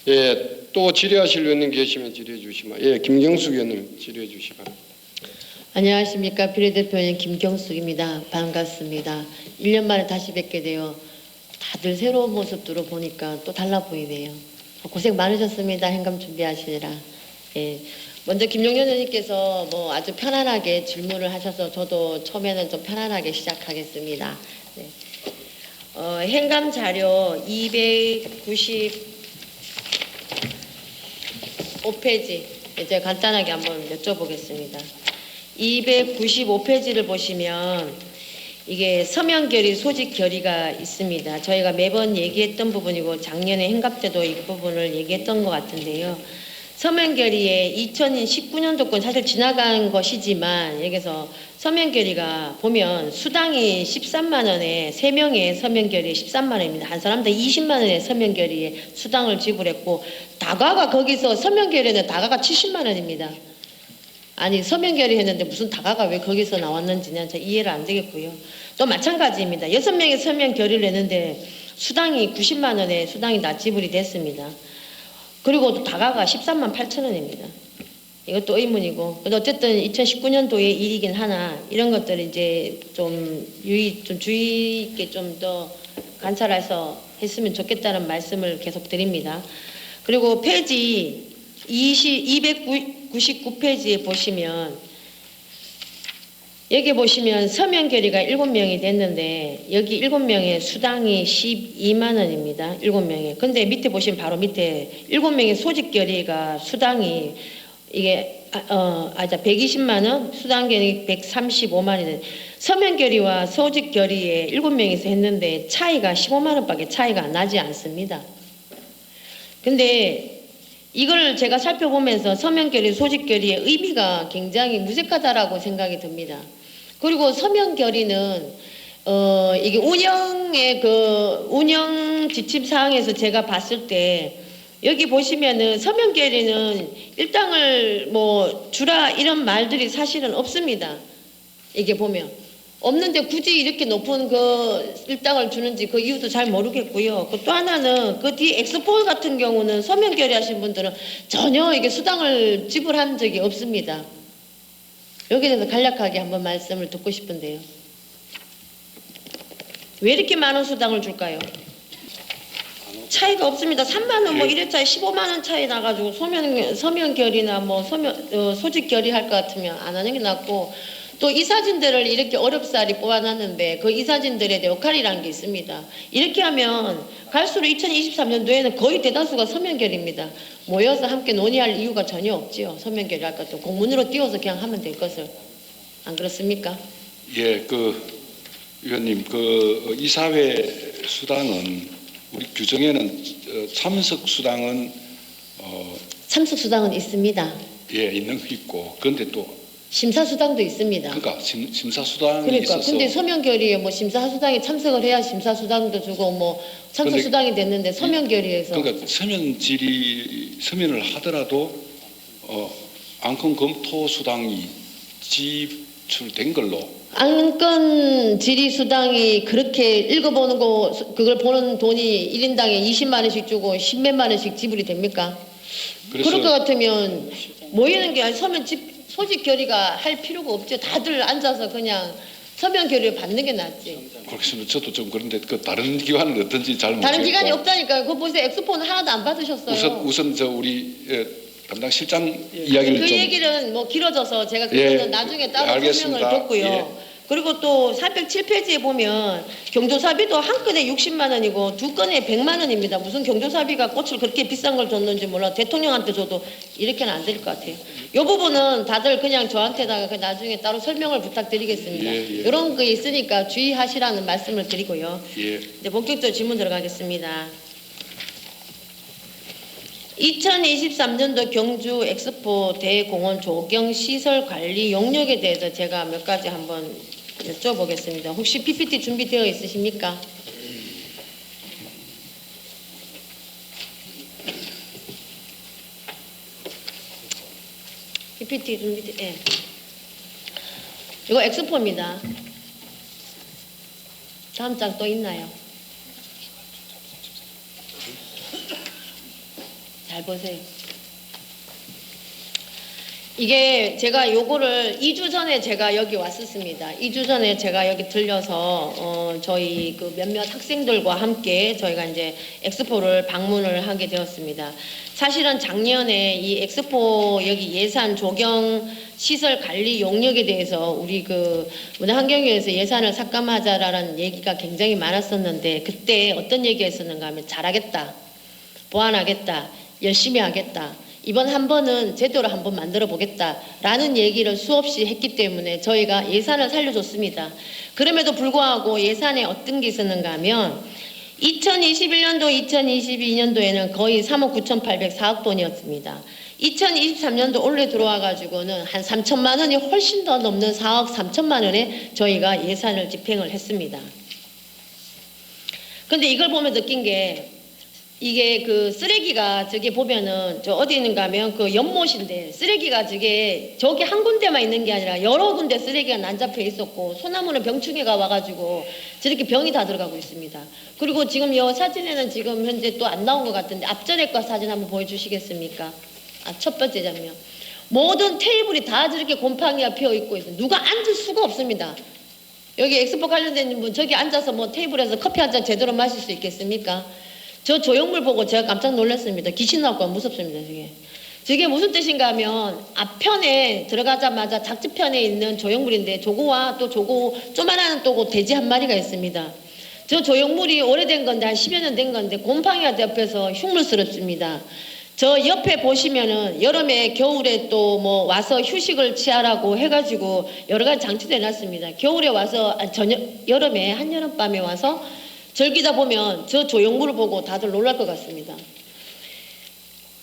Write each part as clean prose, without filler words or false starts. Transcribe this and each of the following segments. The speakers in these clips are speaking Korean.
예, 또 질의하실 의원님 계시면 질의해 주시면. 예, 김경숙 의원님 질의해 주시기 바랍니다. 안녕하십니까. 비례대표인 김경숙입니다. 반갑습니다. 1년 만에 다시 뵙게 되어 다들 새로운 모습들을 보니까 또 달라 보이네요. 고생 많으셨습니다. 행감 준비하시느라. 예. 먼저 김용현 의원님께서 뭐 아주 편안하게 질문을 하셔서 저도 처음에는 좀 편안하게 시작하겠습니다. 네. 행감 자료 295페이지 이제 간단하게 한번 여쭤보겠습니다. 295페이지를 보시면 이게 서면 결의, 소집 결의가 있습니다. 저희가 매번 얘기했던 부분이고 작년에 행감 때도 이 부분을 얘기했던 것 같은데요. 서면 결의에 2019년도 건 사실 지나간 것이지만 여기서 서면 결의가 보면 수당이 13만 원에 3명의 서면 결의에 13만 원입니다. 한 사람당 20만 원의 서면 결의에 수당을 지불했고 다가가 거기서 서면 결의는 다가가 70만 원입니다. 아니 서면 결의했는데 무슨 다가가 왜 거기서 나왔는지는 잘 이해를 안 되겠고요. 또 마찬가지입니다. 6명의 서면 결의를 했는데 수당이 90만 원의 수당이 다 지불이 됐습니다. 그리고 또 다가가 13만 8천 원입니다. 이것도 의문이고, 어쨌든 2019년도의 일이긴 하나 이런 것들을 이제 좀 주의 있게 좀 더 관찰해서 했으면 좋겠다는 말씀을 계속 드립니다. 그리고 페이지 299페이지에 보시면 여기 보시면 서면 결의가 7명이 됐는데 여기 7명의 수당이 12만 원입니다. 7명에. 근데 밑에 보시면 바로 밑에 7명의 소집 결의가 수당이 이게 120만 원, 수당 결의 135만 원. 서면 결의와 소집 결의에 7명이서 했는데 차이가 15만 원밖에 차이가 나지 않습니다. 근데 이걸 제가 살펴보면서 서면 결의, 소집 결의의 의미가 굉장히 무색하다라고 생각이 듭니다. 그리고 서면 결의는 이게 운영 지침 사항에서 제가 봤을 때 여기 보시면은 서면 결의는 일당을 뭐 주라 이런 말들이 사실은 없습니다. 이게 보면 없는데 굳이 이렇게 높은 그 일당을 주는지 그 이유도 잘 모르겠고요. 또 하나는 그 뒤 엑스포 같은 경우는 서면 결의하신 분들은 전혀 이게 수당을 지불한 적이 없습니다. 여기에 대해서 간략하게 한번 말씀을 듣고 싶은데요. 왜 이렇게 많은 수당을 줄까요? 차이가 없습니다. 3만 원 뭐 1회차에 15만 원 차이 나가지고 서면 결의나 뭐 소집 결의할 것 같으면 안 하는 게 낫고, 또 이사진들을 이렇게 어렵사리 뽑아놨는데 그 이사진들의 역할이라는 게 있습니다. 이렇게 하면 갈수록 2023년도에는 거의 대다수가 서면 결의입니다. 모여서 함께 논의할 이유가 전혀 없지요. 서면 결의할 것도 공문으로 띄워서 그냥 하면 될 것을. 안 그렇습니까? 예, 위원님, 이사회 수당은 우리 규정에는 참석 수당은 참석 수당은 있습니다. 예, 있는 거 있고, 그런데 또 심사 수당도 있습니다. 그러니까 심사 수당이 그러니까 있어서. 근데 서면 결의에 뭐 심사 수당에 참석을 해야 심사 수당도 주고 뭐 참석 수당이 됐는데 서면 결의에서 그러니까 서면을 하더라도 안건 검토 수당이 지출된 걸로. 안건 질의 수당이 그렇게 읽어보는 거 그걸 보는 돈이 1인당에 20만 원씩 주고 10몇만 원씩 지불이 됩니까? 그럴 것 같으면 모이는 게 아니라 소집 결의가 할 필요가 없죠. 다들 앉아서 그냥 서면 결의를 받는 게 낫지. 그렇습니다. 저도 좀 그런데 다른 기관은 어떤지 잘 모르겠고. 다른 기관이 없다니까요. 그거 보세요. 엑스포는 하나도 안 받으셨어요. 우선 우리 담당 실장 이야기를 그 좀. 얘기는 뭐 길어져서 제가 그거는 나중에 따로 알겠습니다. 설명을 듣고요. 그리고 또 407페이지에 보면 경조사비도 한 건에 60만 원이고 두 건에 100만 원입니다. 무슨 경조사비가 꽃을 그렇게 비싼 걸 줬는지 몰라. 대통령한테 줘도 이렇게는 안 될 것 같아요. 이 부분은 다들 그냥 저한테다가 나중에 따로 설명을 부탁드리겠습니다. 이런 거 있으니까 주의하시라는 말씀을 드리고요. 이제 본격적으로 질문 들어가겠습니다. 2023년도 경주 엑스포 대공원 조경 시설 관리 용역에 대해서 제가 몇 가지 한번 여쭤보겠습니다. 혹시 PPT 준비되어 있으십니까? PPT 준비돼. 예. 이거 엑스포입니다. 다음 장 또 있나요? 잘 보세요. 이게 제가 요거를 2주 전에 제가 여기 왔었습니다. 2주 전에 제가 여기 들려서 저희 그 몇몇 학생들과 함께 저희가 이제 엑스포를 방문을 하게 되었습니다. 사실은 작년에 이 엑스포 여기 예산 조경 시설 관리 용역에 대해서 우리 그 문화환경위에서 예산을 삭감하자라는 얘기가 굉장히 많았었는데 그때 어떤 얘기가 있었는가 하면 잘하겠다, 보완하겠다, 열심히 하겠다. 이번 한 번은 제대로 한번 만들어 보겠다라는 얘기를 수없이 했기 때문에 저희가 예산을 살려줬습니다. 그럼에도 불구하고 예산에 어떤 게 있었는가 하면 2021년도, 2022년도에는 거의 3억 9,804억 원이었습니다. 2023년도 올해 들어와 가지고는 한 3천만 원이 훨씬 더 넘는 4억 3천만 원에 저희가 예산을 집행을 했습니다. 근데 이걸 보면 느낀 게 이게 그 쓰레기가 저기 보면은 저 어디 있는가 하면 그 연못인데 쓰레기가 저기 한 군데만 있는 게 아니라 여러 군데 쓰레기가 난잡해 있었고 소나무는 병충해가 와가지고 저렇게 병이 다 들어가고 있습니다. 그리고 지금 이 사진에는 지금 현재 또 안 나온 것 같은데 앞전에 거 사진 한번 보여주시겠습니까? 첫 번째 장면. 모든 테이블이 다 저렇게 곰팡이가 피어 있고 있어요. 누가 앉을 수가 없습니다. 여기 엑스포 관련된 분 저기 앉아서 뭐 테이블에서 커피 한 잔 제대로 마실 수 있겠습니까? 저 조형물 보고 제가 깜짝 놀랐습니다. 귀신 나올까 무섭습니다. 저게 무슨 뜻인가 하면 앞편에 들어가자마자 작지편에 있는 조형물인데 저거와 또 저거 조만한 또 돼지 한 마리가 있습니다. 저 조형물이 오래된 건데 한 10여 년 된 건데 곰팡이가 옆에서 흉물스럽습니다. 저 옆에 보시면은 여름에 겨울에 또 뭐 와서 휴식을 취하라고 해가지고 여러 가지 장치도 해놨습니다. 겨울에 와서 여름에 한여름밤에 와서 즐기다 보면 저 조형물을 보고 다들 놀랄 것 같습니다.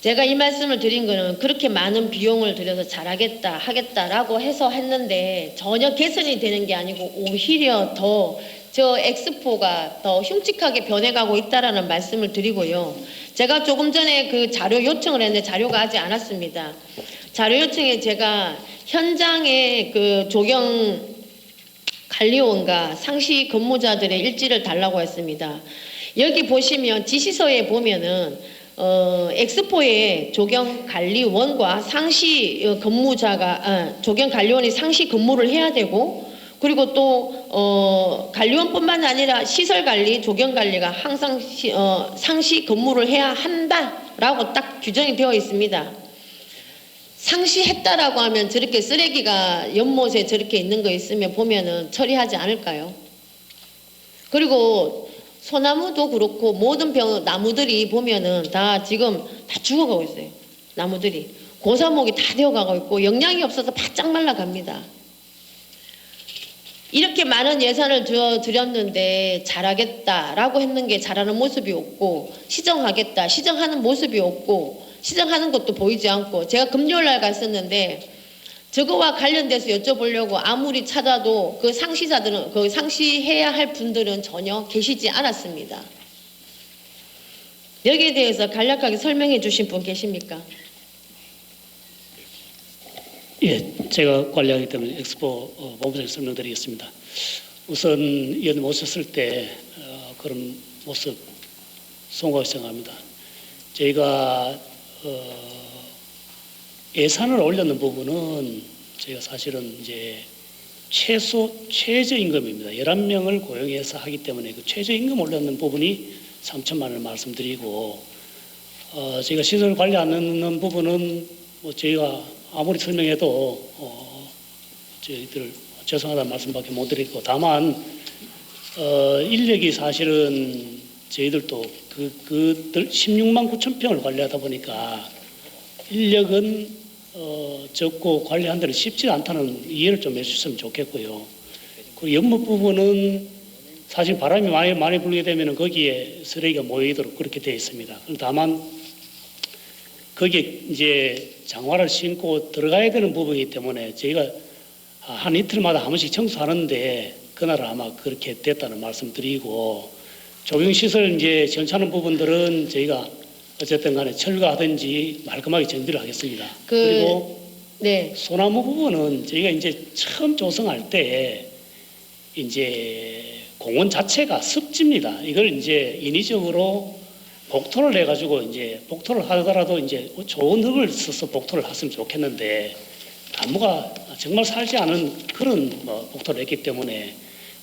제가 이 말씀을 드린 거는 그렇게 많은 비용을 들여서 잘하겠다 하겠다라고 해서 했는데 전혀 개선이 되는 게 아니고 오히려 더 저 엑스포가 더 흉측하게 변해가고 있다라는 말씀을 드리고요. 제가 조금 전에 그 자료 요청을 했는데 자료가 아직 안 왔습니다. 자료 요청에 제가 현장에 그 조경 관리원과 상시 근무자들의 일지를 달라고 했습니다. 여기 보시면 지시서에 보면은 엑스포에 조경관리원과 상시 근무자가 조경관리원이 상시 근무를 해야 되고 그리고 또 관리원뿐만 아니라 시설관리, 조경관리가 항상 상시 근무를 해야 한다라고 딱 규정이 되어 있습니다. 상시했다라고 하면 저렇게 쓰레기가 연못에 저렇게 있는 거 있으면 보면은 처리하지 않을까요? 그리고 소나무도 그렇고 모든 나무들이 보면은 다 지금 다 죽어가고 있어요. 나무들이 고사목이 다 되어가고 있고 영양이 없어서 바짝 말라갑니다. 이렇게 많은 예산을 드렸는데 잘하겠다라고 했는 게 잘하는 모습이 없고 시정하겠다 시정하는 모습이 없고 시정하는 것도 보이지 않고 제가 금요일 날 갔었는데 저거와 관련돼서 여쭤보려고 아무리 찾아도 그 상시자들은 그 상시해야 할 분들은 전혀 계시지 않았습니다. 여기에 대해서 간략하게 설명해 주신 분 계십니까? 예, 제가 관리하기 때문에 엑스포 본부장에 설명드리겠습니다. 우선 위원님 오셨을 때 그런 모습 송구하고 생각합니다. 저희가 예산을 올렸는 부분은 저희가 사실은 이제 최저임금입니다. 11명을 고용해서 하기 때문에 그 최저임금 올렸는 부분이 3천만 원을 말씀드리고 저희가 시설 관리하는 부분은 뭐 저희가 아무리 설명해도 저희들 죄송하다는 말씀밖에 못 드리고 다만 인력이 사실은 저희들도 그들 16만 9천 평을 관리하다 보니까 인력은 적고 관리하는 데는 쉽지 않다는 이해를 좀 해주셨으면 좋겠고요. 그 연못 부분은 사실 바람이 많이 불게 되면 거기에 쓰레기가 모이도록 그렇게 되어 있습니다. 다만 거기에 이제 장화를 신고 들어가야 되는 부분이기 때문에 저희가 한 이틀마다 한 번씩 청소하는데 그날은 아마 그렇게 됐다는 말씀 드리고 조경시설 이제 전차하는 부분들은 저희가 어쨌든 간에 철거하든지 말끔하게 정비를 하겠습니다. 그리고 네. 소나무 부분은 저희가 이제 처음 조성할 때 이제 공원 자체가 습지입니다. 이걸 이제 인위적으로 복토를 내 가지고 이제 복토를 하더라도 이제 좋은 흙을 써서 복토를 했으면 좋겠는데 나무가 정말 살지 않은 그런 복토를 했기 때문에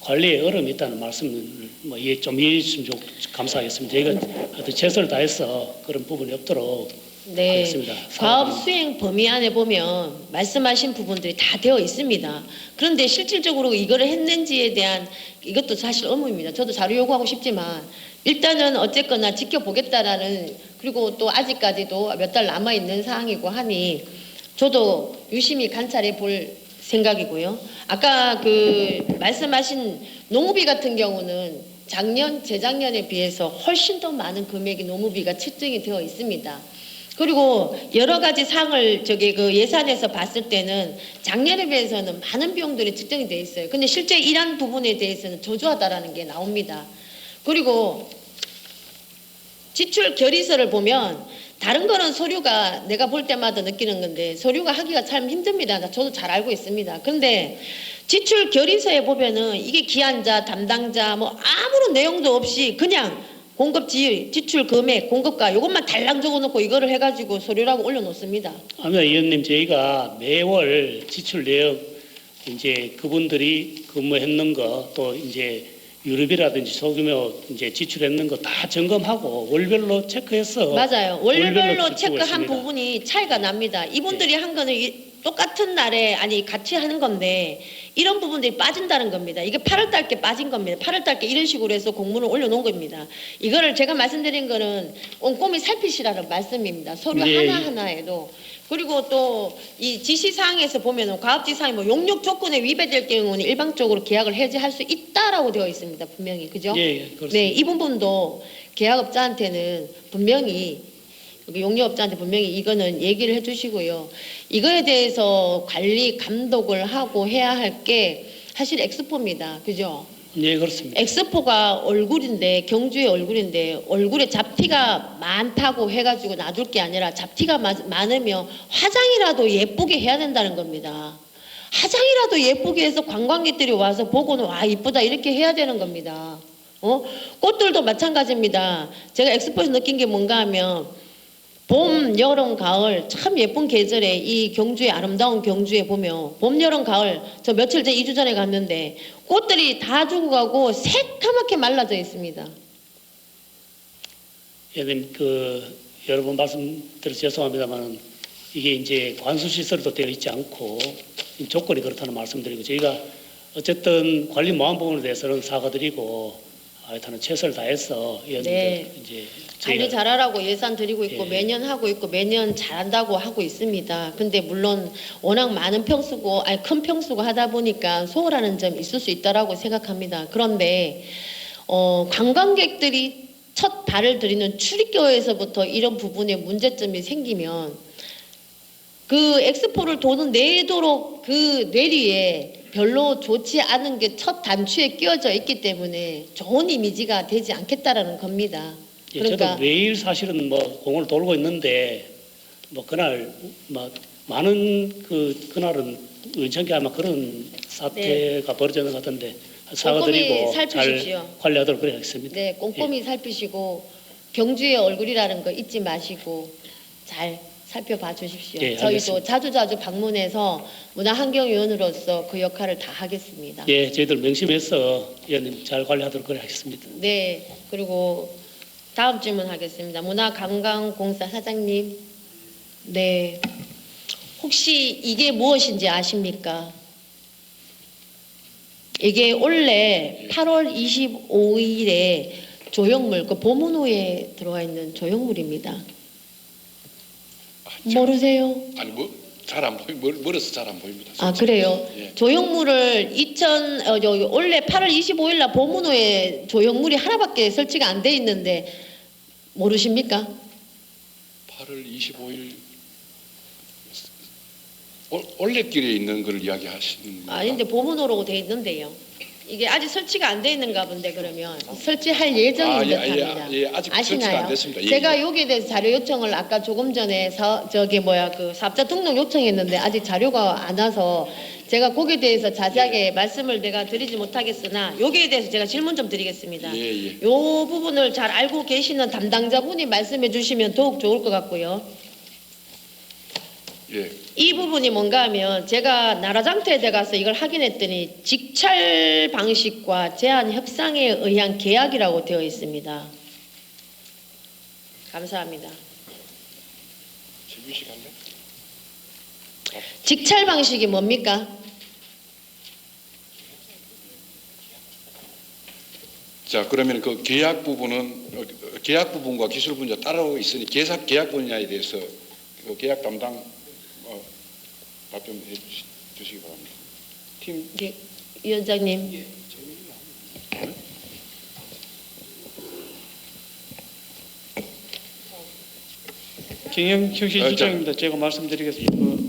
관리에 어려움이 있다는 말씀을 좀 이해해 주시면 감사하겠습니다. 저희가 하여튼 최선을 다해서 그런 부분이 없도록 네, 하겠습니다. 과업 수행 범위 안에 보면 말씀하신 부분들이 다 되어 있습니다. 그런데 실질적으로 이거를 했는지에 대한 이것도 사실 의문입니다. 저도 자료 요구하고 싶지만 일단은 어쨌거나 지켜보겠다라는, 그리고 또 아직까지도 몇 달 남아 있는 상황이고 하니 저도 유심히 관찰해 볼 생각이고요. 아까 그 말씀하신 농우비 같은 경우는 작년, 재작년에 비해서 훨씬 더 많은 금액의 농우비가 책정이 되어 있습니다. 그리고 여러 가지 사항을 그 예산에서 봤을 때는 작년에 비해서는 많은 비용들이 책정이 되어 있어요. 근데 실제 일한 부분에 대해서는 저조하다라는 게 나옵니다. 그리고 지출 결의서를 보면 다른 거는 서류가 내가 볼 때마다 느끼는 건데 서류가 하기가 참 힘듭니다. 저도 잘 알고 있습니다. 근데 지출 결의서에 보면은 이게 기한자, 담당자 뭐 아무런 내용도 없이 그냥 공급 지휘, 지출 금액, 공급가 이것만 달랑 적어놓고 이거를 해가지고 서류라고 올려놓습니다. 아닙니다. 의원님, 저희가 매월 지출 내역 이제 그분들이 근무했는 거 또 이제 유럽이라든지 소규모 이제 지출했는 거 다 점검하고 월별로 체크해서 맞아요. 월별로 지출하고 체크한 있습니다. 부분이 차이가 납니다. 이분들이 한 거는 똑같은 날에 같이 하는 건데 이런 부분들이 빠진다는 겁니다. 이게 8월 달께 빠진 겁니다. 8월 달께 이런 식으로 해서 공문을 올려놓은 겁니다. 이거를 제가 말씀드린 거는 꼼꼼히 살피시라는 말씀입니다. 서류 네. 하나하나에도. 그리고 또 이 지시사항에서 보면은 과업지사항이 뭐 용역 조건에 위배될 경우는 일방적으로 계약을 해지할 수 있다라고 되어 있습니다. 분명히. 그죠? 예, 그렇습니다. 네, 이 부분도 계약업자한테는 분명히 용역업자한테 분명히 이거는 얘기를 해주시고요. 이거에 대해서 관리 감독을 하고 해야 할 게 사실 엑스포입니다. 그죠? 예, 그렇습니다. 엑스포가 얼굴인데 경주의 얼굴인데 얼굴에 잡티가 많다고 해가지고 놔둘 게 아니라 잡티가 많으면 화장이라도 예쁘게 해야 된다는 겁니다. 화장이라도 예쁘게 해서 관광객들이 와서 보고는 와 이쁘다 이렇게 해야 되는 겁니다. 꽃들도 마찬가지입니다. 제가 엑스포에서 느낀 게 뭔가 하면 봄, 여름, 가을 참 예쁜 계절에 이 경주의 아름다운 경주에 보면 봄, 여름, 가을 저 며칠 전 2주 전에 갔는데 꽃들이 다 죽어가고 새까맣게 말라져 있습니다. 의원님, 여러 번 말씀드려서 죄송합니다만 이게 이제 관수 시설도 되어 있지 않고 조건이 그렇다는 말씀드리고 저희가 어쨌든 관리 모함 부분에 대해서는 사과드리고 하여튼 최선을 다해서 의원님들 네. 이제 관리 저희가 잘하라고 예산 드리고 있고 예. 매년 하고 있고 매년 잘한다고 하고 있습니다. 근데 물론 워낙 많은 평수고 큰 평수고 하다 보니까 소홀하는 점 있을 수 있다라고 생각합니다. 그런데 관광객들이 첫 발을 들이는 출입교에서부터 이런 부분에 문제점이 생기면 그 엑스포를 도는 내도록 그 뇌리에 별로 좋지 않은 게 첫 단추에 끼워져 있기 때문에 좋은 이미지가 되지 않겠다라는 겁니다. 예, 그러니까 저도 매일 사실은 공을 돌고 있는데 그날 많은 그날은 의천계 아마 그런 사태가 벌어졌는 것 같은데 사과드리고 잘 살피십시오. 관리하도록 그러겠습니다. 네, 꼼꼼히 살피시고 경주의 얼굴이라는 거 잊지 마시고 잘 살펴봐 주십시오. 예, 저희도 알겠습니다. 자주자주 방문해서 문화환경위원으로서 그 역할을 다 하겠습니다. 예, 저희들 명심해서 의원님 잘 관리하도록 그러겠습니다. 네, 그리고 다음 질문 하겠습니다. 문화관광공사 사장님. 네, 혹시 이게 무엇인지 아십니까? 이게 원래 8월 25일에 조형물, 그 보문호에 들어가 있는 조형물입니다. 모르세요? 아니 잘 안 보이 멀어서 잘 안 보입니다. 아, 그래요? 예. 조형물을 원래 8월 25일 날 보문호에 조형물이 하나밖에 설치가 안 돼 있는데 모르십니까? 8월 25일 올레길에 있는 걸 이야기하시는 건가요? 아닌데 보문호로 돼 있는데요. 이게 아직 설치가 안 돼 있는가 본데 그러면 설치할 예정인 듯합니다. 아직 설치가 아시나요? 안 됐습니다. 제가 여기에 대해서 자료 요청을 아까 조금 전에 그 사업자 등록 요청했는데 아직 자료가 안 와서 제가 거기에 대해서 자세하게 말씀을 내가 드리지 못하겠으나 여기에 대해서 제가 질문 좀 드리겠습니다. 요 부분을 잘 알고 계시는 담당자분이 말씀해 주시면 더욱 좋을 것 같고요. 예. 이 부분이 뭔가 하면 제가 나라장터에 들어가서 이걸 확인했더니 직찰 방식과 제한 협상에 의한 계약이라고 되어 있습니다. 감사합니다. 직찰 방식이 뭡니까? 자, 그러면 그 계약 부분은 계약 부분과 기술 분야 따로 있으니 계약 분야에 대해서 그 계약 담당 답변해 주시기 바랍니다. 네, 위원장님. 김영식 실장입니다. 제가 말씀드리겠습니다.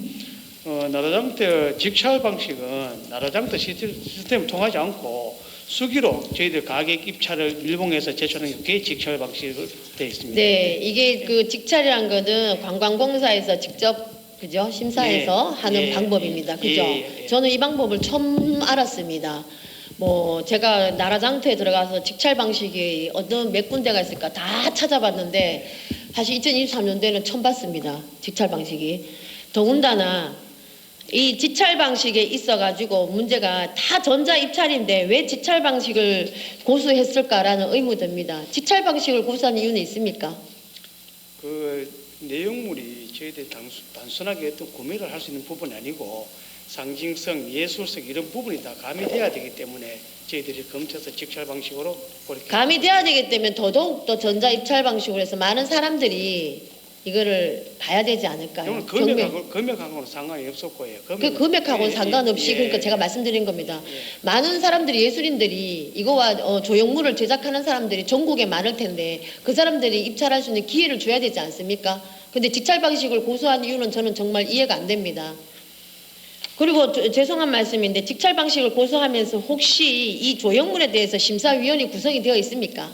나라장터 직찰 방식은 나라장터 시스템을 통하지 않고 수기로 저희들 가격 입찰을 밀봉해서 제출하는 게 직찰 방식으로 되어 있습니다. 네, 이게 그 직찰이란 거는 관광공사에서 직접 그죠? 심사해서 하는 방법입니다. 그죠? 저는 이 방법을 처음 알았습니다. 뭐 제가 나라장터에 들어가서 직찰 방식이 어떤 몇 군데가 있을까 다 찾아봤는데 사실 2023년도에는 처음 봤습니다. 직찰 방식이. 더군다나 이 직찰 방식에 있어가지고 문제가 다 전자 입찰인데 왜 직찰 방식을 고수했을까라는 의문이 듭니다. 직찰 방식을 고수한 이유는 있습니까? 그 내용물이 저희들이 단순하게 어떤 구매를 할 수 있는 부분이 아니고 상징성, 예술성 이런 부분이 다 가미돼야 되기 때문에 저희들이 검토해서 직찰 방식으로 그렇게 가미돼야 되기 때문에 더더욱 더 전자 입찰 방식으로 해서 많은 사람들이 이거를 봐야 되지 않을까요? 금액하고는 상관이 없었고요. 그 금액하고는 상관없이 그러니까 제가 말씀드린 겁니다. 많은 사람들이 예술인들이 이거와 조형물을 제작하는 사람들이 전국에 많을 텐데 그 사람들이 입찰할 수 있는 기회를 줘야 되지 않습니까? 근데 직찰 방식을 고수한 이유는 저는 정말 이해가 안 됩니다. 그리고 죄송한 말씀인데 직찰 방식을 고수하면서 혹시 이 조형물에 대해서 심사위원이 구성이 되어 있습니까?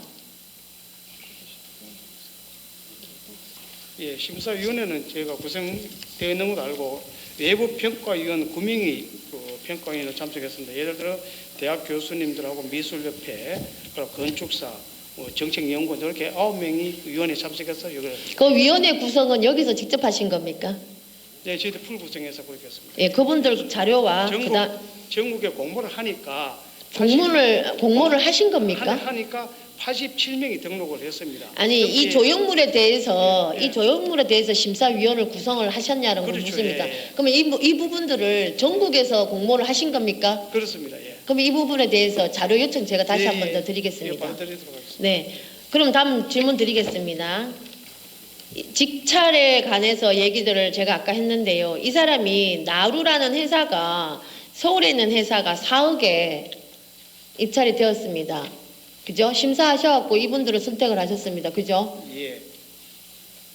예, 심사위원회는 저희가 구성되어 있는 걸 알고 외부 평가위원 9명이 그 평가위원회 참석했습니다. 예를 들어 대학 교수님들하고 미술협회, 그리고 건축사, 정책연구원 이렇게 9명이 위원회에 참석해서 이걸 그 위원회 구성은 여기서 직접 하신 겁니까? 네, 저희들 풀 구성해서 그렇게 했습니다. 예, 그분들 자료와 전국에 공모를 하니까 공모를 하신 겁니까? 하니까 87명이 등록을 했습니다. 아니 이 조형물에 대해서 이 조형물에 대해서 심사위원을 구성을 하셨냐는 건 그렇죠, 묻습니다. 예. 그러면 이 부분들을 전국에서 공모를 하신 겁니까? 그렇습니다. 예. 그럼 이 부분에 대해서 자료 요청 제가 다시 예, 한 번 더 예, 드리겠습니다. 받아드리도록 하겠습니다. 네. 그럼 다음 질문 드리겠습니다. 직찰에 관해서 얘기들을 제가 아까 했는데요. 이 사람이 나루라는 회사가 서울에 있는 회사가 4억에 입찰이 되었습니다. 그죠? 심사하셔갖고 이분들을 선택을 하셨습니다. 그죠? 예.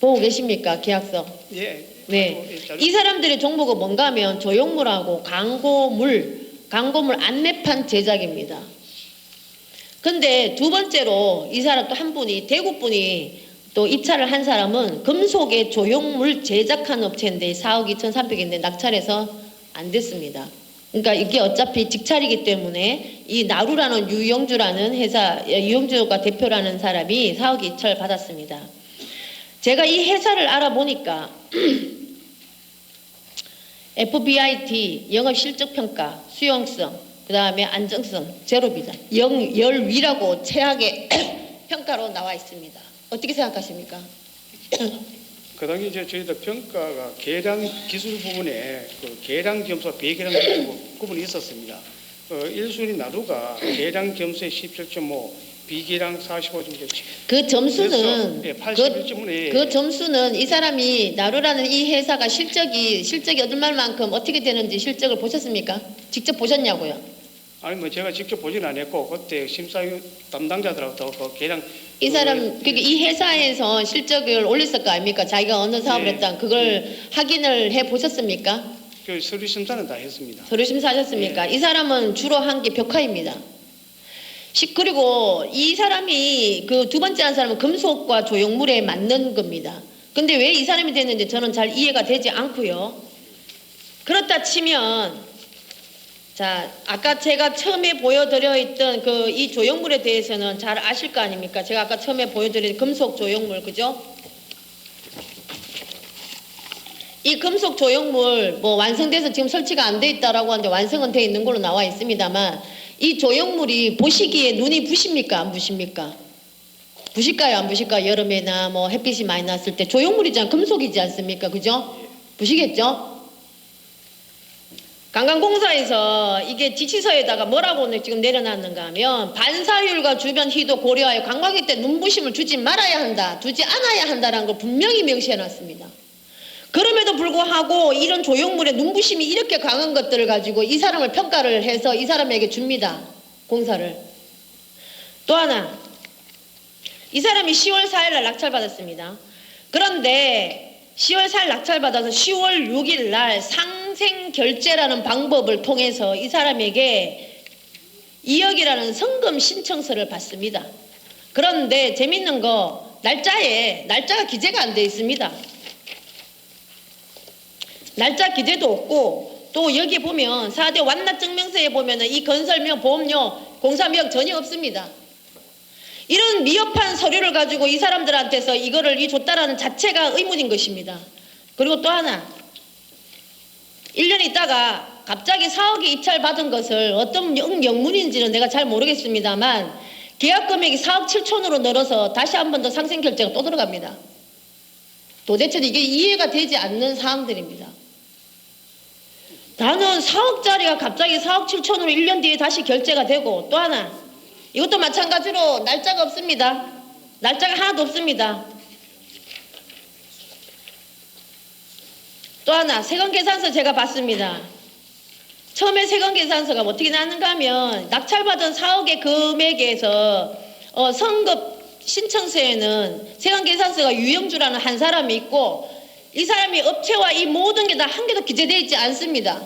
보고 계십니까? 계약서. 예. 네. 이 사람들의 종목은 뭔가 하면 조형물하고 광고물 안내판 제작입니다. 근데 두 번째로 이 사람 또 한 분이 대구 분이 또 입찰을 한 사람은 금속의 조형물 제작한 업체인데 4억 2,300인데 낙찰해서 안 됐습니다. 그러니까 이게 어차피 직찰이기 때문에 이 나루라는 유영주라는 회사, 유영주가 대표라는 사람이 4억 입찰 받았습니다. 제가 이 회사를 알아보니까 FBIT 영업 실적 평가, 수용성, 그 다음에 안정성 제로입니다. 10위라고 최악의 평가로 나와 있습니다. 어떻게 생각하십니까? 그 당시 이제 저희들 평가가 계량 기술 부분에 그 계량 점수와 비계량 부분이 있었습니다. 1순위 나루가 계량 점수에 17.5, 비계량 45.7. 그 점수는 예, 81.5에 그 점수는 이 사람이 나루라는 이 회사가 실적이 얻을 만큼 어떻게 되는지 실적을 보셨습니까? 직접 보셨냐고요? 아니 뭐 제가 직접 보지는 않았고 그때 심사위원 담당자들하고 그 계량 이 사람 그러니까 이 회사에서 실적을 올렸을 거 아닙니까? 자기가 어느 사업을 네. 했다 그걸 확인을 해 보셨습니까? 그 서류 심사는 다 했습니다. 서류 심사하셨습니까? 이 사람은 주로 한 게 벽화입니다. 그리고 이 사람이 그 두 번째 한 사람은 금속과 조형물에 맞는 겁니다. 근데 왜 이 사람이 됐는지 저는 잘 이해가 되지 않고요. 그렇다 치면 자, 아까 제가 처음에 보여드려 있던 그 이 조형물에 대해서는 잘 아실 거 아닙니까? 제가 아까 처음에 보여드린 금속 조형물, 그죠? 이 금속 조형물 뭐 완성돼서 지금 설치가 안 돼 있다라고 하는데 완성은 돼 있는 걸로 나와 있습니다만 이 조형물이 보시기에 눈이 부십니까? 안 부십니까? 부실까요? 안 부실까요? 여름에나 뭐 햇빛이 많이 났을 때 조형물이잖아. 금속이지 않습니까? 그죠? 부시겠죠? 관광공사에서 이게 지시서에다가 뭐라고 지금 내려놨는가 하면 반사율과 주변 희도 고려하여 관광객 때 눈부심을 주지 말아야 한다, 두지 않아야 한다라는 걸 분명히 명시해놨습니다. 그럼에도 불구하고 이런 조형물의 눈부심이 이렇게 강한 것들을 가지고 이 사람을 평가를 해서 이 사람에게 줍니다. 공사를. 또 하나, 이 사람이 10월 4일 날 낙찰받았습니다. 그런데 10월 4일 낙찰받아서 10월 6일 날 상생결제라는 방법을 통해서 이 사람에게 2억이라는 성금 신청서를 받습니다. 그런데 재밌는 거 날짜가 기재가 안 돼 있습니다. 날짜 기재도 없고 또 여기에 보면 4대 완납 증명서에 보면은 이 건설명, 보험료, 공사비용 전혀 없습니다. 이런 미흡한 서류를 가지고 이 사람들한테서 이거를 줬다라는 자체가 의문인 것입니다. 그리고 또 하나 1년 있다가 갑자기 4억이 입찰받은 것을 어떤 영문인지는 내가 잘 모르겠습니다만 계약 금액이 4억 7천으로 늘어서 다시 한 번 더 상생결제가 또 들어갑니다. 도대체 이게 이해가 되지 않는 사항들입니다. 나는 4억짜리가 갑자기 4억 7천으로 1년 뒤에 다시 결제가 되고 또 하나 이것도 마찬가지로 날짜가 없습니다. 날짜가 하나도 없습니다. 또 하나 세금계산서 제가 봤습니다. 처음에 세금계산서가 어떻게 나왔는가 하면 낙찰받은 4억의 금액에서 성급 신청서에는 세금계산서가 유영주라는 한 사람이 있고 이 사람이 업체와 이 모든 게 다 한 개도 기재되어 있지 않습니다.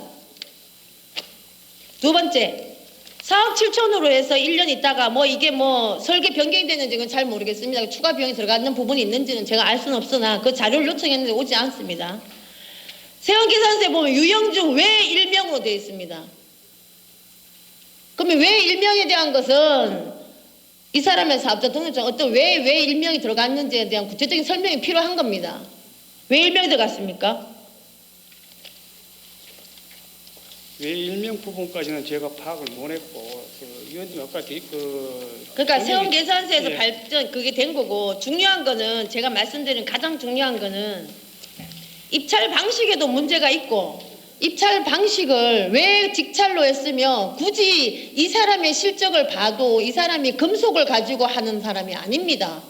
두 번째 4억 7천으로 해서 1년 있다가 뭐 이게 뭐 설계 변경이 됐는지는 잘 모르겠습니다. 추가 비용이 들어가는 부분이 있는지는 제가 알 수는 없으나 그 자료를 요청했는데 오지 않습니다. 세원계산서에 보면 유영주 외 일명으로 되어 있습니다. 그러면 외 일명에 대한 것은 이 사람의 사업자 등록증 어떤 왜 일명이 들어갔는지에 대한 구체적인 설명이 필요한 겁니다. 왜 일명이 들어갔습니까? 왜 일명 부분까지는 제가 파악을 못했고 위원님 아까 그러니까 세원계산서에서 예. 발전 그게 된 거고 중요한 거는 제가 말씀드린 가장 중요한 거는 입찰 방식에도 문제가 있고 입찰 방식을 왜 직찰로 했으며 굳이 이 사람의 실적을 봐도 이 사람이 금속을 가지고 하는 사람이 아닙니다.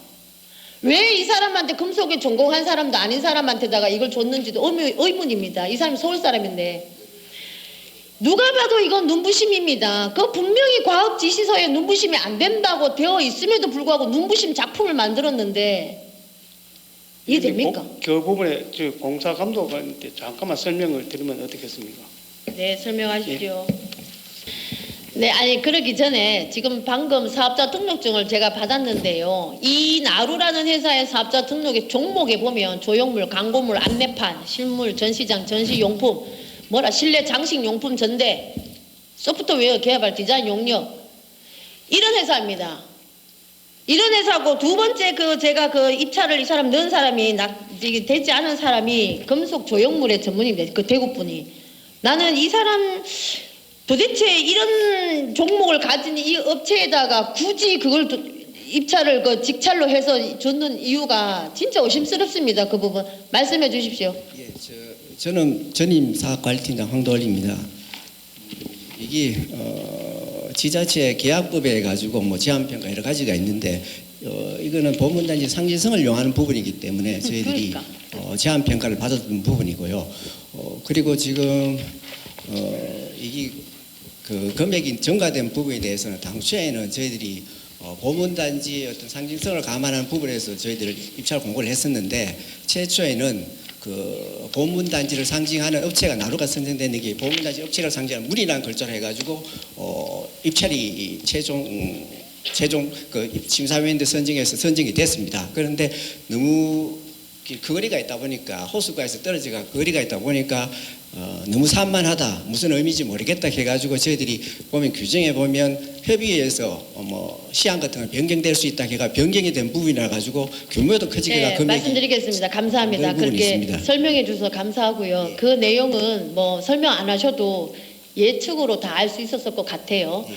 왜 이 사람한테 금속에 전공한 사람도 아닌 사람한테다가 이걸 줬는지도 의문입니다. 이 사람이 서울 사람인데 누가 봐도 이건 눈부심입니다. 그 분명히 과학 지시서에 눈부심이 안 된다고 되어 있음에도 불구하고 눈부심 작품을 만들었는데 이해됩니까? 그 부분에 공사 감독한테 잠깐만 설명을 드리면 어떻겠습니까? 네, 설명하십시오. 네, 아니 그러기 전에 지금 방금 사업자 등록증을 제가 받았는데요. 이 나루라는 회사의 사업자 등록의 종목에 보면 조형물, 광고물, 안내판, 실물, 전시장, 전시용품, 실내 장식용품 전대, 소프트웨어 개발, 디자인 용역 이런 회사입니다. 이런 회사고 두 번째 제가 입찰을 이 사람 넣은 사람이 되지 않은 사람이 금속 조형물의 전문입니다. 그 대구 분이. 나는 이 사람 도대체 이런 종목을 가진 이 업체에다가 굳이 그걸 입찰을 직찰로 해서 줬는 이유가 진짜 의심스럽습니다. 그 부분 말씀해 주십시오. 예, 저는 전임 사업관리팀장 황도월입니다. 이게 지자체 계약법에 가지고 뭐 제한평가 여러 가지가 있는데 이거는 보문단지 상징성을 요하는 부분이기 때문에 저희들이 그러니까. 제한평가를 받았던 부분이고요. 그리고 지금 이게 그 금액이 증가된 부분에 대해서는 당초에는 저희들이 보문단지의 어떤 상징성을 감안하는 부분에서 저희들을 입찰 공고를 했었는데 최초에는 그 보문단지를 상징하는 업체가 나루가 선정되는 게 보문단지 업체를 상징하는 물이라는 글자로 해가지고 입찰이 최종 최종 그 심사위원들 선정해서 선정이 됐습니다. 그런데 너무 그 거리가 있다 보니까 호수가에서 떨어지가 거리가 있다 보니까 너무 산만하다, 무슨 의미인지 모르겠다 해가지고 저희들이 보면 규정에 보면 협의회에서 뭐 시한 같은 거 변경될 수 있다 해가 변경이 된 부분이라 가지고 규모도 커지기가 네, 금액이 말씀드리겠습니다. 감사합니다. 부분이 그렇게 있습니다. 설명해 주셔서 감사하고요. 예. 그 내용은 뭐 설명 안 하셔도 예측으로 다 알 수 있었을 것 같아요.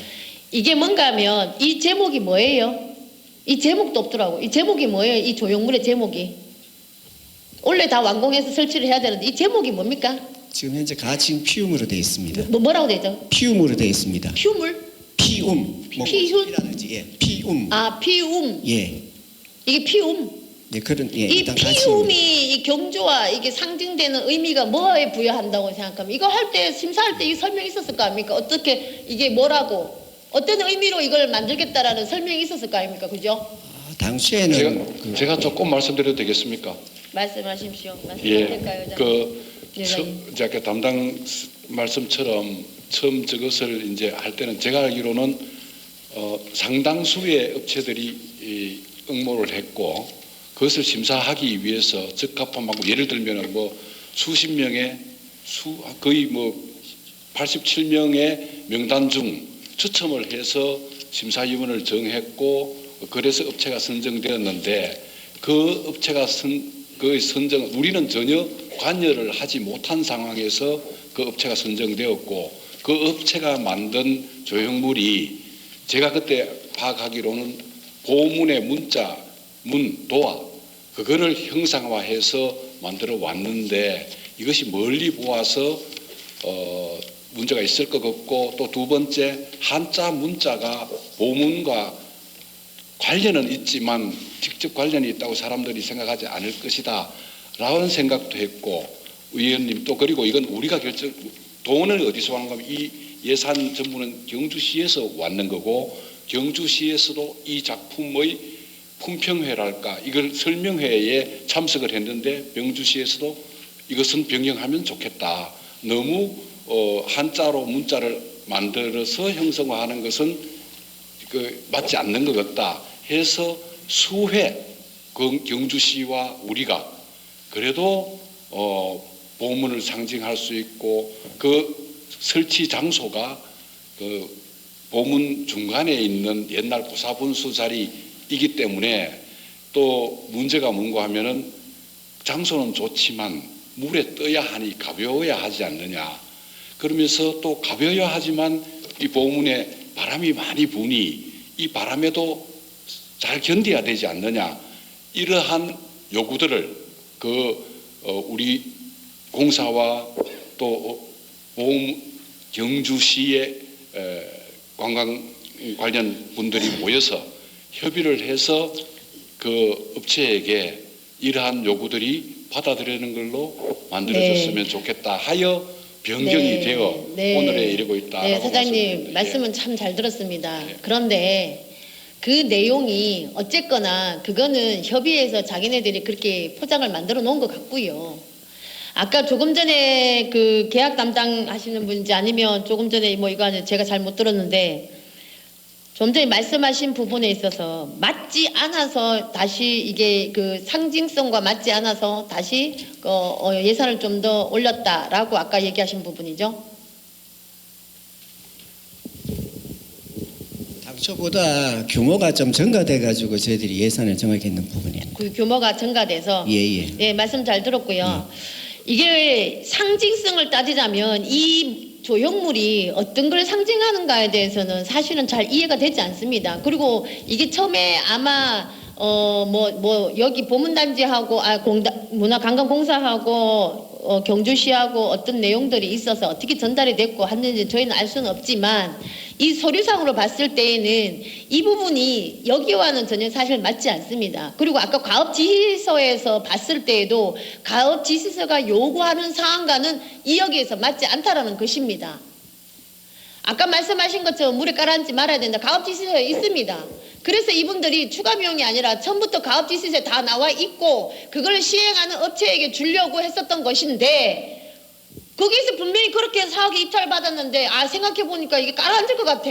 이게 뭔가 하면 이 제목이 뭐예요? 이 제목도 없더라고. 이 제목이 뭐예요? 이 조형물의 제목이. 원래 다 완공해서 설치를 해야 되는데 이 제목이 뭡니까? 지금 현재 가칭 피움으로 되어 있습니다. 뭐라고 되죠? 피움으로 되어 있습니다. 피우물? 피움, 뭐 피움? 이라든지 예, 피움, 아, 피움. 예, 이게 피움. 네 그런 예, 이 일단 가칭. 피움이 이 경주와 이게 상징되는 의미가 뭐에 부여한다고 생각하면 이거 할 때 심사할 때 이 설명이 있었을 거 아닙니까? 어떻게 이게 뭐라고 어떤 의미로 이걸 만들겠다라는 설명이 있었을 거 아닙니까? 그죠? 당시에는 제가 조금 말씀드려도 되겠습니까? 말씀하십시오. 예, 말씀드릴까요? 제가 담당 말씀처럼 처음 저것을 이제 할 때는 제가 알기로는 상당수의 업체들이 응모를 했고 그것을 심사하기 위해서 적합함하고 예를 들면은 뭐 수십 명의 거의 뭐 87명의 명단 중 추첨을 해서 심사위원을 정했고 그래서 업체가 선정되었는데 그 업체가 그 선정 우리는 전혀 관여를 하지 못한 상황에서 그 업체가 선정되었고 그 업체가 만든 조형물이 제가 그때 파악하기로는 보문의 문자, 도화 그거를 형상화해서 만들어 왔는데 이것이 멀리 보아서 문제가 있을 것 같고 또 두 번째 한자 문자가 보문과 관련은 있지만 직접 관련이 있다고 사람들이 생각하지 않을 것이다 라는 생각도 했고 의원님 또 그리고 이건 우리가 돈을 어디서 하는 거면 이 예산 전부는 경주시에서 왔는 거고 경주시에서도 이 작품의 품평회랄까 이걸 설명회에 참석을 했는데 명주시에서도 이것은 변경하면 좋겠다. 너무 한자로 문자를 만들어서 형성화하는 것은 맞지 않는 것 같다 해서 수회 경주시와 우리가 그래도 보문을 상징할 수 있고 그 설치 장소가 그 보문 중간에 있는 옛날 고사분수 자리이기 때문에 또 문제가 뭔가 하면은 장소는 좋지만 물에 떠야 하니 가벼워야 하지 않느냐. 그러면서 또 가벼워야 하지만 이 보문에 바람이 많이 부니 이 바람에도 잘 견뎌야 되지 않느냐. 이러한 요구들을 우리 공사와 또 경주시의 관광 관련 분들이 모여서 협의를 해서 그 업체에게 이러한 요구들이 받아들이는 걸로 만들어졌으면 좋겠다 하여 변경이 되어 오늘에 이르고 있다. 네, 사장님 말씀은 참 잘 들었습니다. 그런데 그 내용이 어쨌거나 그거는 협의해서 자기네들이 그렇게 포장을 만들어 놓은 것 같고요. 아까 조금 전에 그 계약 담당하시는 분인지 아니면 조금 전에 뭐 이거 제가 잘못 들었는데 좀 전에 말씀하신 부분에 있어서 맞지 않아서 다시 이게 그 상징성과 맞지 않아서 다시 예산을 좀 더 올렸다라고 아까 얘기하신 부분이죠. 당초보다 규모가 좀 증가돼 가지고 저희들이 예산을 정하겠는 부분이에요. 그 규모가 증가돼서 예예. 네, 말씀 잘 들었고요. 이게 상징성을 따지자면 이 조형물이 어떤 걸 상징하는가에 대해서는 사실은 잘 이해가 되지 않습니다. 그리고 이게 처음에 아마 여기 보문단지하고 문화관광공사하고 경주시하고 어떤 내용들이 있어서 어떻게 전달이 됐고 했는지 저희는 알 수는 없지만 이 서류상으로 봤을 때에는 이 부분이 여기와는 전혀 사실 맞지 않습니다. 그리고 아까 가업지시서에서 봤을 때에도 가업지시서가 요구하는 사항과는 이여기에서 맞지 않다라는 것입니다. 아까 말씀하신 것처럼 물에 가라앉지 말아야 된다. 가업지시서에 있습니다. 그래서 이분들이 추가 비용이 아니라 처음부터 가업지시서에 다 나와 있고 그걸 시행하는 업체에게 주려고 했었던 것인데 거기서 분명히 그렇게 사업이 입찰받았는데 생각해보니까 이게 가라앉을 것 같아.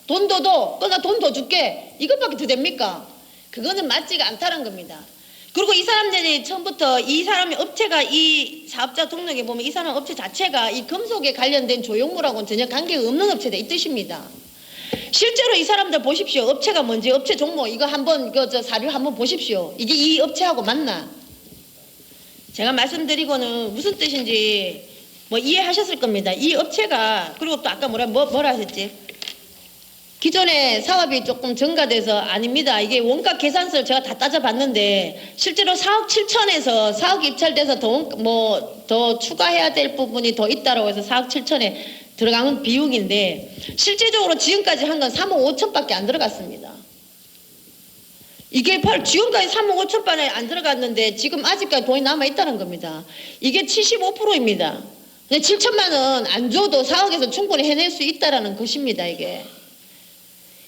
돈도 더, 그나 돈 더 줄게. 이것밖에 더 됩니까? 그거는 맞지가 않다는 겁니다. 그리고 이 사람들이 처음부터 이 사람이 업체가 이 사업자 등록에 보면 이 사람 업체 자체가 이 금속에 관련된 조형물하고는 전혀 관계가 없는 업체다 이 뜻입니다. 실제로 이 사람들 보십시오. 업체가 뭔지 업체 종목 이거 한번 저 사료 한번 보십시오. 이게 이 업체하고 맞나? 제가 말씀드리고는 무슨 뜻인지 뭐 이해하셨을 겁니다. 이 업체가 그리고 또 아까 뭐라 하셨지? 기존에 사업이 조금 증가돼서 아닙니다. 이게 원가 계산서를 제가 다 따져봤는데 실제로 4억 7천에서 4억 입찰돼서 더 추가해야 될 부분이 더 있다라고 해서 4억 7천에 들어가는 비용인데 실제적으로 지금까지 한 건 3억 5천밖에 안 들어갔습니다. 이게 지금까지 3억 5천밖에 안 들어갔는데 지금 아직까지 돈이 남아있다는 겁니다. 이게 75%입니다. 7천만 원 안 줘도 4억에서 충분히 해낼 수 있다는 것입니다. 이게.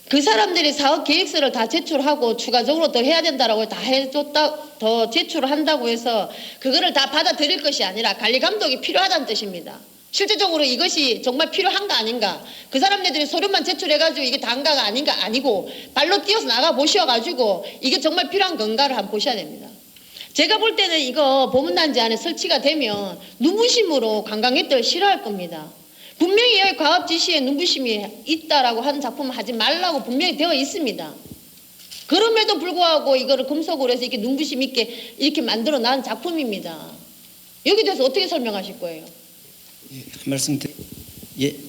그 사람들이 사업 계획서를 다 제출하고 추가적으로 더 해야 된다라고 다 해줬다, 더 제출을 한다고 해서 그거를 다 받아들일 것이 아니라 관리 감독이 필요하다는 뜻입니다. 실제적으로 이것이 정말 필요한가 아닌가? 그 사람들이 서류만 제출해가지고 이게 단가가 아닌가 아니고 발로 뛰어서 나가 보셔가지고 이게 정말 필요한 건가를 한번 보셔야 됩니다. 제가 볼 때는 이거 보문단지 안에 설치가 되면 눈부심으로 관광객들 싫어할 겁니다. 분명히 여기 과업 지시에 눈부심이 있다라고 하는 작품을 하지 말라고 분명히 되어 있습니다. 그럼에도 불구하고 이거를 금속으로 해서 이렇게 눈부심 있게 이렇게 만들어 난 작품입니다. 여기 대해서 어떻게 설명하실 거예요?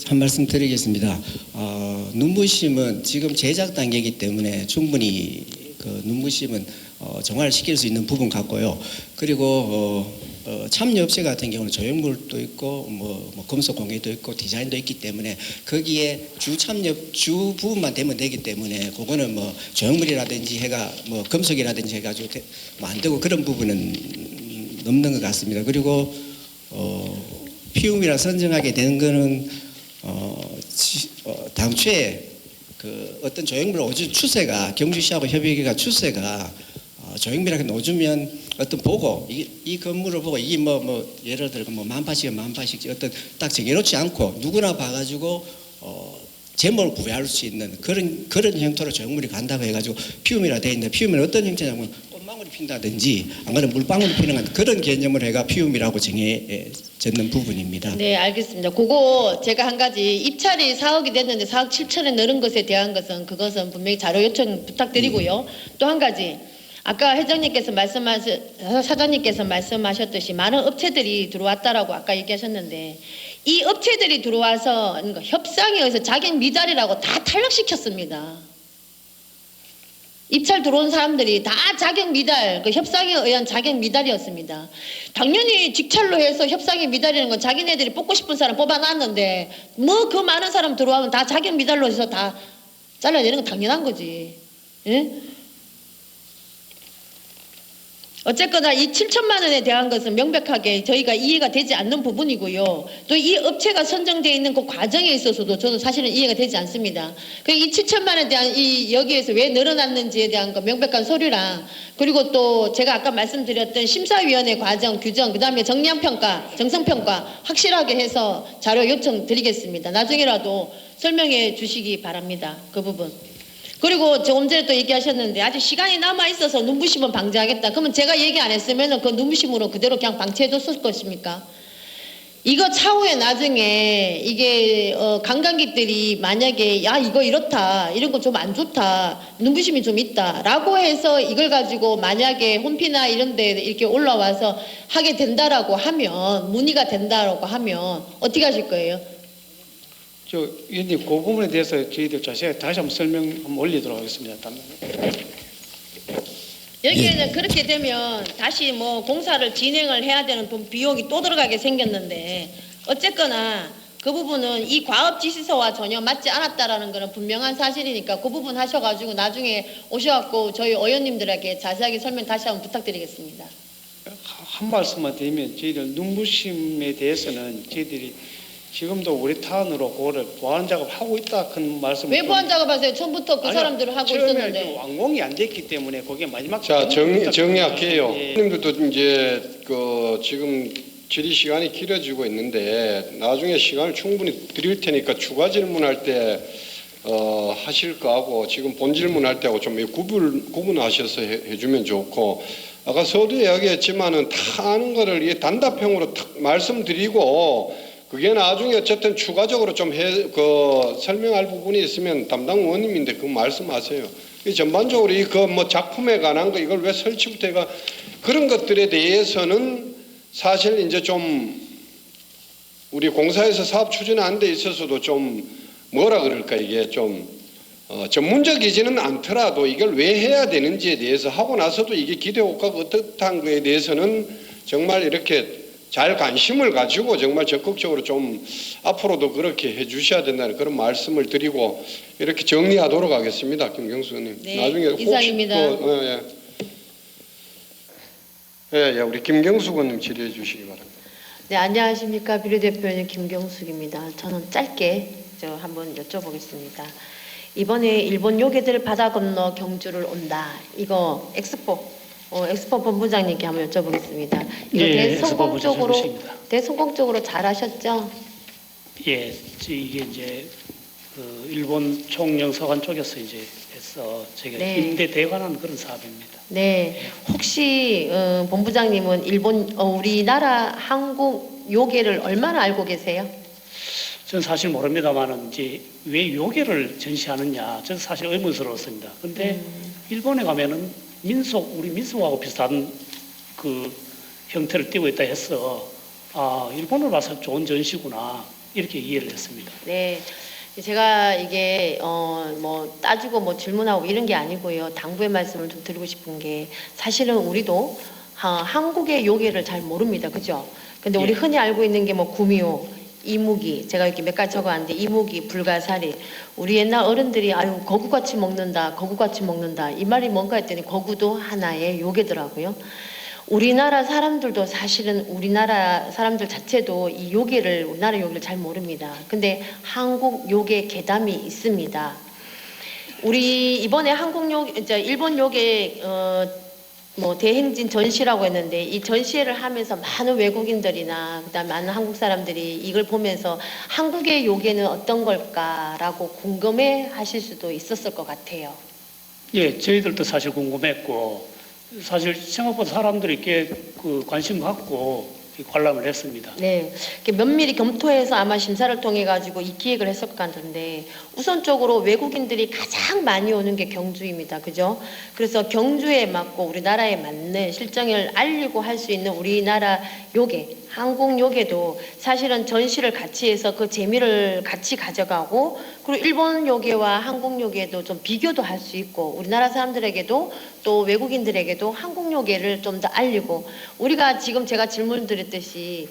한 말씀 드리겠습니다. 눈부심은 지금 제작 단계이기 때문에 충분히 그 눈부심은 정화시킬 수 있는 부분 같고요. 그리고 참여업체 같은 경우는 조형물도 있고 뭐 금속 공예도 있고 디자인도 있기 때문에 거기에 주 부분만 되면 되기 때문에 그거는 뭐 조형물이라든지 해가 뭐 금속이라든지 해가지고 뭐 안 되고 그런 부분은 없는 것 같습니다. 그리고 피움이라 선정하게 되는 거는 당초에 그 어떤 조형물 오주 추세가 경주시하고 협의회가 추세가 조형물이라고 놓주면 어떤 보고 이 건물을 보고 이게 뭐 예를 들어 뭐 만파씩 어떤 딱 정해놓지 않고 누구나 봐가지고 제목을 부여할 수 있는 그런 형태로 조형물이 간다고 해가지고 피움이라 돼 있는데 피움은 어떤 형태냐면 꽃망울이 핀다든지 안 그러면 물방울이 피는 그런 개념을 해가 피움이라고 정해졌는 부분입니다. 네, 알겠습니다. 그거 제가 한 가지 입찰이 4억이 됐는데 4억 7천에 늘은 것에 대한 그것은 분명히 자료 요청 부탁드리고요. 또 한 가지. 아까 사장님께서 말씀하셨듯이 많은 업체들이 들어왔다라고 아까 얘기하셨는데 이 업체들이 들어와서 협상에 의해서 자격 미달이라고 다 탈락시켰습니다. 입찰 들어온 사람들이 다 자격 미달, 그 협상에 의한 자격 미달이었습니다. 당연히 직찰로 해서 협상이 미달이는 건 자기네들이 뽑고 싶은 사람 뽑아놨는데 뭐 그 많은 사람 들어오면 다 자격 미달로 해서 다 잘라내는 건 당연한 거지. 예? 어쨌거나 이 7천만 원에 대한 것은 명백하게 저희가 이해가 되지 않는 부분이고요. 또 이 업체가 선정되어 있는 그 과정에 있어서도 저는 사실은 이해가 되지 않습니다. 이 7천만 원에 대한 여기에서 왜 늘어났는지에 대한 거 명백한 서류랑 그리고 또 제가 아까 말씀드렸던 심사위원회 과정, 규정, 그 다음에 정량평가, 정성평가 확실하게 해서 자료 요청 드리겠습니다. 나중에라도 설명해 주시기 바랍니다. 그 부분. 그리고 조금 전에 또 얘기하셨는데 아직 시간이 남아있어서 눈부심은 방지하겠다. 그러면 제가 얘기 안 했으면 그 눈부심으로 그대로 그냥 방치해뒀을 것입니까? 이거 차후에 나중에 이게 관광객들이 만약에 야 이거 이렇다 이런 거 좀 안 좋다 눈부심이 좀 있다 라고 해서 이걸 가지고 만약에 홈피나 이런 데 이렇게 올라와서 하게 된다라고 하면 문의가 된다라고 하면 어떻게 하실 거예요? 위원님 그 부분에 대해서 저희들 자세히 다시 한번 설명 한번 올리도록 하겠습니다. 여기에는 그렇게 되면 다시 뭐 공사를 진행을 해야 되는 돈 비용이 또 들어가게 생겼는데 어쨌거나 그 부분은 이 과업 지시서와 전혀 맞지 않았다라는 것은 분명한 사실이니까 그 부분 하셔가지고 나중에 오셔갖고 저희 의원님들에게 자세하게 설명 다시 한번 부탁드리겠습니다. 한 말씀만 드리면 저희들 눈부심에 대해서는 저희들이 지금도 우리 타운으로 그거를 보완 작업하고 있다 큰 말씀을 왜 보완 작업하세요? 처음부터 그 사람들을 하고 있었는데. 처음에 완공이 안 됐기 때문에 그게 마지막. 자 정리할게요. 예. 님들도 이제 그 지금 질의 시간이 길어지고 있는데 나중에 시간을 충분히 드릴 테니까 추가 질문할 때 하실 거하고 지금 본 질문할 때하고 좀 구분하셔서 해주면 좋고, 아까 서두 이야기했지만은 다 아는 거를 이 단답형으로 탁 말씀드리고 그게 나중에 어쨌든 추가적으로 좀 설명할 부분이 있으면 담당 의원님인데 그거 말씀하세요. 이 전반적으로 이 그 뭐 작품에 관한 거 이걸 왜 설치부터 해가 그런 것들에 대해서는 사실 이제 좀 우리 공사에서 사업 추진하는 데 있어서도 좀 뭐라 그럴까 이게 좀 전문적이지는 않더라도 이걸 왜 해야 되는지에 대해서 하고 나서도 이게 기대 효과가 어떻다는 거에 대해서는 정말 이렇게 잘 관심을 가지고 정말 적극적으로 좀 앞으로도 그렇게 해 주셔야 된다는 그런 말씀을 드리고 이렇게 정리하도록 하겠습니다. 김경수 의원님. 네, 나중에 혹시 이상입니다. 예, 우리 김경수 의원님 질의해 주시기 바랍니다. 네, 안녕하십니까. 비례대표님 김경숙입니다. 저는 짧게 한번 여쭤보겠습니다. 이번에 일본 요괴들 바다 건너 경주를 온다. 이거 엑스포 본부장님께 한번 여쭤보겠습니다. 이거 예, 엑스포 본부장님이십니다. 대성공적으로 잘하셨죠? 예, 이게 이제 그 일본 총영사관 쪽에서 이제 해서 제가 네. 임대 대관하는 그런 사업입니다. 네. 혹시 본부장님은 우리나라 한국 요괴를 얼마나 알고 계세요? 저는 사실 모릅니다만은 이제 왜 요괴를 전시하느냐, 저는 사실 의문스러웠습니다. 근데 일본에 가면은 우리 민속하고 비슷한 그 형태를 띠고 있다 해서 일본을 봐서 좋은 전시구나 이렇게 이해를 했습니다. 네. 제가 이게 뭐 따지고 뭐 질문하고 이런 게 아니고요. 당부의 말씀을 좀 드리고 싶은 게 사실은 우리도 한국의 요괴를 잘 모릅니다. 그죠? 근데 우리 예. 흔히 알고 있는 게 뭐 구미호, 이무기, 제가 이렇게 몇 가지 적어왔는데 이무기, 불가사리. 우리 옛날 어른들이 아유 거구같이 먹는다, 거구같이 먹는다. 이 말이 뭔가 했더니 거구도 하나의 요괴더라고요. 우리나라 사람들도 사실은 우리나라 사람들 자체도 이 우리나라 요괴를 잘 모릅니다. 근데 한국 요괴 계담이 있습니다. 우리 이번에 일본 요괴 뭐 대행진 전시라고 했는데 이 전시회를 하면서 많은 외국인들이나 그다음에 많은 한국 사람들이 이걸 보면서 한국의 요괴는 어떤 걸까라고 궁금해 하실 수도 있었을 것 같아요. 예, 저희들도 사실 궁금했고 사실 생각보다 사람들이 꽤 그 관심 갖고 관람을 했습니다. 네, 면밀히 검토해서 아마 심사를 통해 가지고 이 기획을 했을 것 같은데 우선적으로 외국인들이 가장 많이 오는 게 경주입니다. 그죠? 그래서 경주에 맞고 우리나라에 맞는 실정을 알리고 할 수 있는 우리나라 요괴, 한국 요괴도 사실은 전시를 같이 해서 그 재미를 같이 가져가고 그리고 일본 요괴와 한국 요괴도 좀 비교도 할 수 있고 우리나라 사람들에게도 또 외국인들에게도 한국 요괴를 좀 더 알리고 우리가 지금 제가 질문 드렸듯이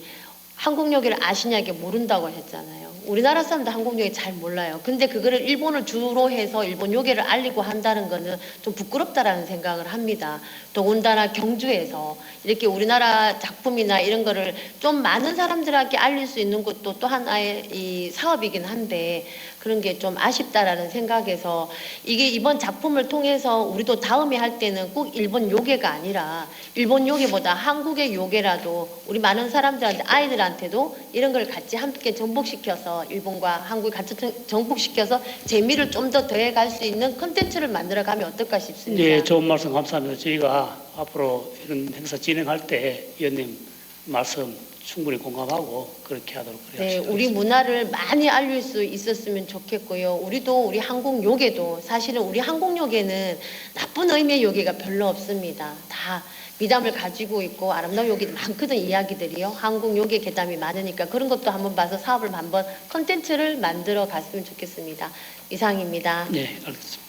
한국 요괴를 아시냐 이게 모른다고 하셨잖아요. 우리나라 사람도 한국 요괴 잘 몰라요. 근데 그거를 일본을 주로 해서 일본 요괴를 알리고 한다는 거는 좀 부끄럽다라는 생각을 합니다. 더군다나 경주에서 이렇게 우리나라 작품이나 이런 거를 좀 많은 사람들에게 알릴 수 있는 것도 또 하나의 이 사업이긴 한데 그런 게 좀 아쉽다라는 생각에서 이게 이번 작품을 통해서 우리도 다음에 할 때는 꼭 일본 요괴가 아니라 일본 요괴보다 한국의 요괴라도 우리 많은 사람들한테 아이들한테도 이런 걸 같이 함께 전복시켜서 일본과 한국을 같이 전복시켜서 재미를 좀 더 더해갈 수 있는 콘텐츠를 만들어가면 어떨까 싶습니다. 예, 좋은 말씀 감사합니다. 저희가 앞으로 이런 행사 진행할 때 위원님 말씀 충분히 공감하고 그렇게 하도록 네, 하겠습니다. 우리 문화를 많이 알릴 수 있었으면 좋겠고요. 우리 한국 요괴도 사실은 우리 한국 요괴는 나쁜 의미의 요괴가 별로 없습니다. 다 미담을 가지고 있고 아름다운 요괴도 많거든 이야기들이요. 한국 요괴 계담이 많으니까 그런 것도 한번 봐서 사업을 한번 컨텐츠를 만들어 갔으면 좋겠습니다. 이상입니다. 네, 알겠습니다.